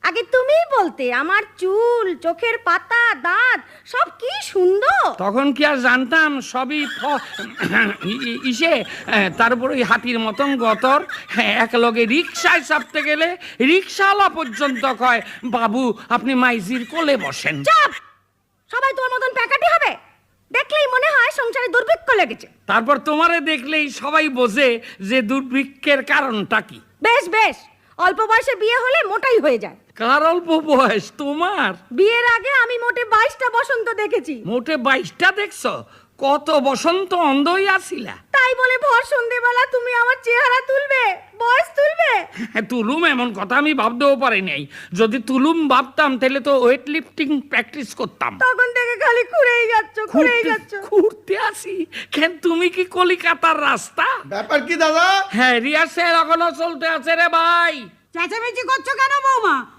আগে তুমিই বলতে আমার চুল, চোখের পাতা, দাঁত সব কি সুন্দর। তখন কি আর জানতাম সবই ইসে, তারপরে ওই হাতির মতন গতর। এক লগে রিক্সায় চাপতে গেলে রিক্সাওয়ালা পর্যন্ত কয়, বাবু আপনি মাইজির কোলে বসেন। চাপ! সবাই তোর মতন প্যাকাটি হবে? দেখলেই মনে হয় সংসারে দুর্ভিক্ষ লেগেছে। তারপর তোমারে দেখলেই সবাই বোঝে যে দুর্ভিক্ষের কারণটা কি। বেশ বেশ, অল্প বয়সে বিয়ে হলে মোটাই হয়ে যায়। কার অল্প বয়স? তোমার। বিয়ের আগে আমি মোটে 22টা বসন্ত দেখেছি। মোটে 22টা দেখছো? কত বসন্ত অন্ধই আসিলা। তাই বলে ভর সন্ধেবেলা তুমি আমার চেহারা তুলবে, বয়স তুলবে? তুলুম এমন কথা আমি ভাবতেও পারি নাই। যদি তুলুম ভাবতাম তাহলে তো ওয়েট লিফটিং প্র্যাকটিস করতাম। তখন থেকে খালি ঘুরেই যাচ্ছ। ঘুরতে আসি কেন? তুমি কি কলিকাতার রাস্তা? ব্যাপার কি দাদা? হ্যাঁ, রিহার্সেল এখনো চলতে আছে রে ভাই। চেঁচামেচি করছো কেন বৌমা?